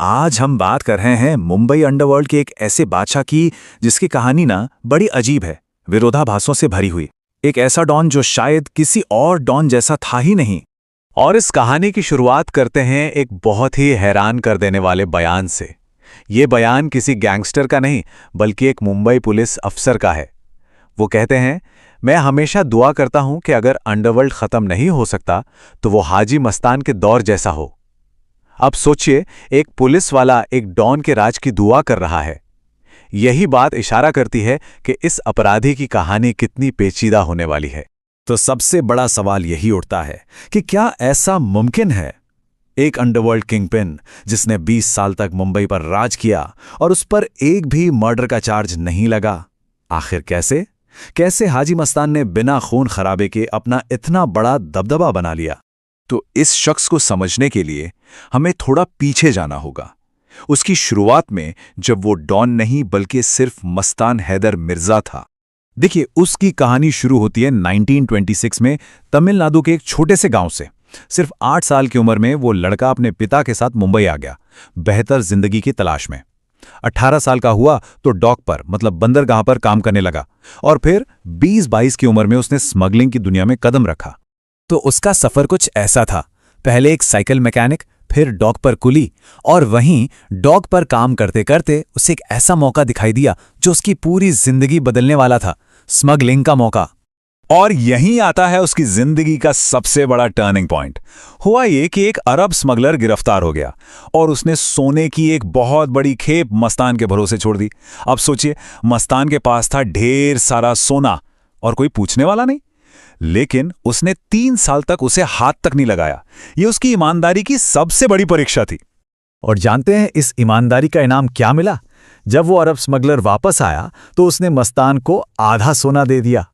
आज हम बात कर रहे हैं मुंबई अंडरवर्ल्ड के एक ऐसे बादशाह की जिसकी कहानी ना बड़ी अजीब है, विरोधाभासों से भरी हुई। एक ऐसा डॉन जो शायद किसी और डॉन जैसा था ही नहीं। और इस कहानी की शुरुआत करते हैं एक बहुत ही हैरान कर देने वाले बयान से। ये बयान किसी गैंगस्टर का नहीं बल्कि एक मुंबई पुलिस अफसर का है। वो कहते हैं, मैं हमेशा दुआ करता हूं कि अगर अंडरवर्ल्ड खत्म नहीं हो सकता तो वो हाजी मस्तान के दौर जैसा हो। अब सोचिए, एक पुलिस वाला एक डॉन के राज की दुआ कर रहा है। यही बात इशारा करती है कि इस अपराधी की कहानी कितनी पेचीदा होने वाली है। तो सबसे बड़ा सवाल यही उठता है कि क्या ऐसा मुमकिन है? एक अंडरवर्ल्ड किंगपिन जिसने 20 साल तक मुंबई पर राज किया और उस पर एक भी मर्डर का चार्ज नहीं लगा। आखिर कैसे हाजी मस्तान ने बिना खून खराबे के अपना इतना बड़ा दबदबा बना लिया? तो इस शख्स को समझने के लिए हमें थोड़ा पीछे जाना होगा, उसकी शुरुआत में, जब वो डॉन नहीं बल्कि सिर्फ मस्तान हैदर मिर्जा था। देखिए, उसकी कहानी शुरू होती है 1926 में तमिलनाडु के एक छोटे से गांव से। सिर्फ 8 साल की उम्र में वो लड़का अपने पिता के साथ मुंबई आ गया, बेहतर जिंदगी की तलाश में। 18 साल का हुआ तो डॉक पर, मतलब बंदरगाह पर काम करने लगा, और फिर 20-22 की उम्र में उसने स्मगलिंग की दुनिया में कदम रखा। तो उसका सफर कुछ ऐसा था, पहले एक साइकिल मैकेनिक, फिर डॉक पर कुली, और वहीं डॉक पर काम करते करते उसे एक ऐसा मौका दिखाई दिया जो उसकी पूरी जिंदगी बदलने वाला था, स्मगलिंग का मौका। और यहीं आता है उसकी जिंदगी का सबसे बड़ा टर्निंग पॉइंट। हुआ ये कि एक अरब स्मगलर गिरफ्तार हो गया और उसने सोने की एक बहुत बड़ी खेप मस्तान के भरोसे छोड़ दी। अब सोचिए, मस्तान के पास था ढेर सारा सोना और कोई पूछने वाला नहीं, लेकिन उसने 3 साल तक उसे हाथ तक नहीं लगाया। ये उसकी ईमानदारी की सबसे बड़ी परीक्षा थी। और जानते हैं इस ईमानदारी का इनाम क्या मिला? जब वो अरब स्मगलर वापस आया तो उसने मस्तान को आधा सोना दे दिया।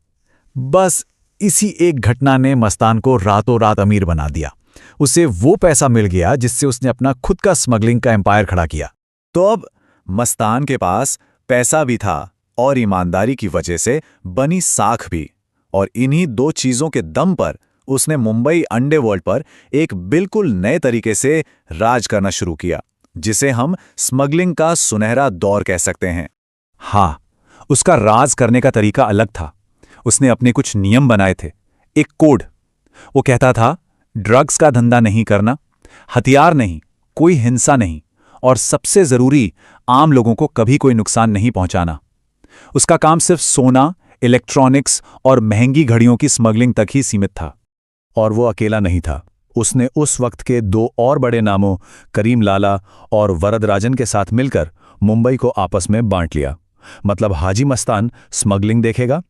बस इसी एक घटना ने मस्तान को रातों रात अमीर बना दिया। उसे वो पैसा मिल गया जिससे उसने अपना खुद का स्मगलिंग का एम्पायर खड़ा किया। तो अब मस्तान के पास पैसा भी था और ईमानदारी की वजह से बनी साख भी। और इन्हीं 2 चीजों के दम पर उसने मुंबई अंडरवर्ल्ड पर एक बिल्कुल नए तरीके से राज करना शुरू किया, जिसे हम स्मगलिंग का सुनहरा दौर कह सकते हैं। हाँ, उसका राज करने का तरीका अलग था। उसने अपने कुछ नियम बनाए थे, एक कोड। वो कहता था, ड्रग्स का धंधा नहीं करना, हथियार नहीं, कोई हिंसा नहीं, और सबसे जरूरी, आम लोगों को कभी कोई नुकसान नहीं पहुंचाना। उसका काम सिर्फ सोना, इलेक्ट्रॉनिक्स और महंगी घड़ियों की स्मगलिंग तक ही सीमित था। और वो अकेला नहीं था। उसने उस वक्त के 2 और बड़े नामों, करीम लाला और वरदराजन के साथ मिलकर मुंबई को आपस में बांट लिया। मतलब हाजी मस्तान स्मगलिंग देखेगा,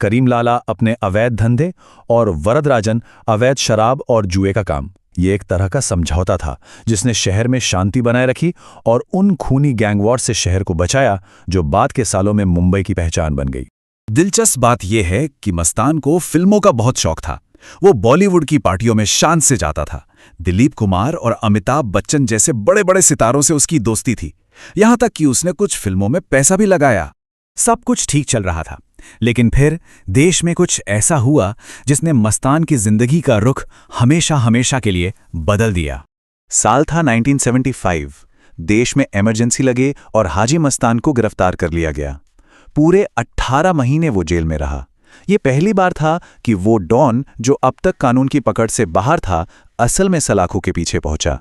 करीम लाला अपने अवैध धंधे, और वरदराजन अवैध शराब और जुए का काम। ये एक तरह का समझौता था जिसने शहर में शांति बनाए रखी और उन खूनी गैंगवॉर से शहर को बचाया जो बाद के सालों में मुंबई की पहचान बन गई। दिलचस्प बात यह है कि मस्तान को फिल्मों का बहुत शौक था। वो बॉलीवुड की पार्टियों में शान से जाता था। दिलीप कुमार और अमिताभ बच्चन जैसे बड़े बड़े सितारों से उसकी दोस्ती थी। यहां तक कि उसने कुछ फिल्मों में पैसा भी लगाया। सब कुछ ठीक चल रहा था, लेकिन फिर देश में कुछ ऐसा हुआ जिसने मस्तान की जिंदगी का रुख हमेशा हमेशा के लिए बदल दिया। साल था 1975। देश में इमरजेंसी लगे और हाजी मस्तान को गिरफ्तार कर लिया गया। पूरे 18 महीने वो जेल में रहा। ये पहली बार था कि वो डॉन, जो अब तक कानून की पकड़ से बाहर था, असल में सलाखों के पीछे पहुंचा।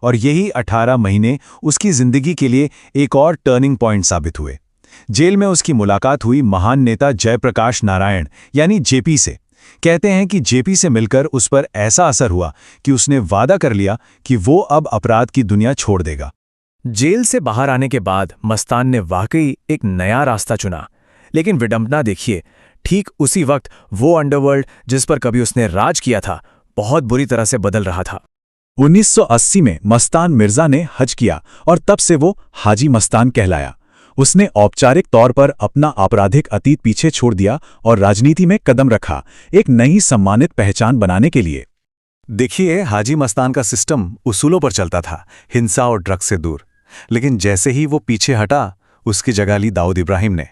और यही 18 महीने उसकी जिंदगी के लिए एक और टर्निंग पॉइंट साबित हुए। जेल में उसकी मुलाकात हुई महान नेता जयप्रकाश नारायण यानी जेपी से। कहते हैं कि जेपी से मिलकर उस पर ऐसा असर हुआ कि उसने वादा कर लिया कि वो अब अपराध की दुनिया छोड़ देगा। जेल से बाहर आने के बाद मस्तान ने वाकई एक नया रास्ता चुना। लेकिन विडंबना देखिए, ठीक उसी वक्त वो अंडरवर्ल्ड जिस पर कभी उसने राज किया था, बहुत बुरी तरह से बदल रहा था। 1980 में मस्तान मिर्जा ने हज किया और तब से वो हाजी मस्तान कहलाया। उसने औपचारिक तौर पर अपना आपराधिक अतीत पीछे छोड़ दिया और राजनीति में कदम रखा, एक नई सम्मानित पहचान बनाने के लिए। देखिए, हाजी मस्तान का सिस्टम उसूलों पर चलता था, हिंसा और ड्रग्स से दूर। लेकिन जैसे ही वो पीछे हटा, उसकी जगह ली दाऊद इब्राहिम ने।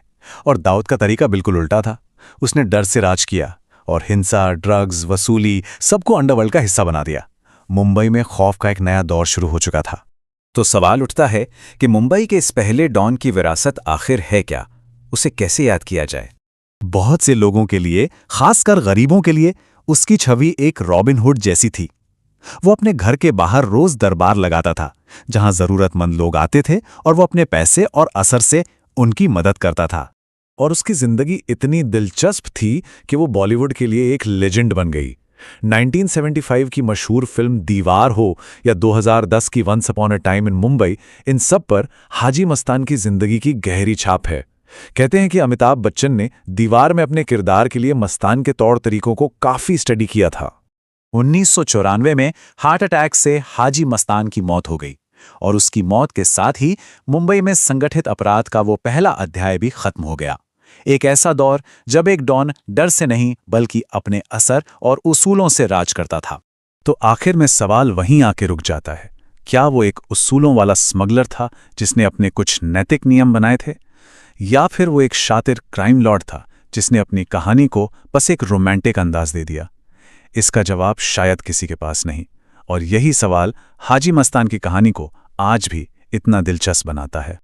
और दाऊद का तरीका बिल्कुल उल्टा था। उसने डर से राज किया और हिंसा, ड्रग्स, वसूली सबको अंडरवर्ल्ड का हिस्सा बना दिया। मुंबई में खौफ का एक नया दौर शुरू हो चुका था। तो सवाल उठता है कि मुंबई के इस पहले डॉन की विरासत आखिर है क्या? उसे कैसे याद किया जाए? बहुत से लोगों के लिए, खासकर गरीबों के लिए, उसकी छवि एक रॉबिन हुड जैसी थी। वो अपने घर के बाहर रोज दरबार लगाता था, जहां जरूरतमंद लोग आते थे और वो अपने पैसे और असर से उनकी मदद करता था। और उसकी जिंदगी इतनी दिलचस्प थी कि वो बॉलीवुड के लिए एक लेजेंड बन गई। 1975 की मशहूर फिल्म दीवार हो या 2010 की once upon a time in Mumbai, इन सब पर हाजी मस्तान की जिंदगी की गहरी छाप है। कहते हैं कि अमिताभ बच्चन ने दीवार में अपने किरदार के लिए मस्तान के तौर तरीकों को काफी स्टडी किया था। 1994 में हार्ट अटैक से हाजी मस्तान की मौत हो गई और उसकी मौत के साथ ही मुंबई में संगठित अपराध का वो पहला अध्याय भी खत्म हो गया। एक ऐसा दौर जब एक डॉन डर से नहीं बल्कि अपने असर और उसूलों से राज करता था। तो आखिर में सवाल वहीं आके रुक जाता है, क्या वो एक उसूलों वाला स्मगलर था जिसने अपने कुछ नैतिक नियम बनाए थे, या फिर वो एक शातिर क्राइम लॉर्ड था जिसने अपनी कहानी को बस एक रोमांटिक अंदाज दे दिया? इसका जवाब शायद किसी के पास नहीं, और यही सवाल हाजी मस्तान की कहानी को आज भी इतना दिलचस्प बनाता है।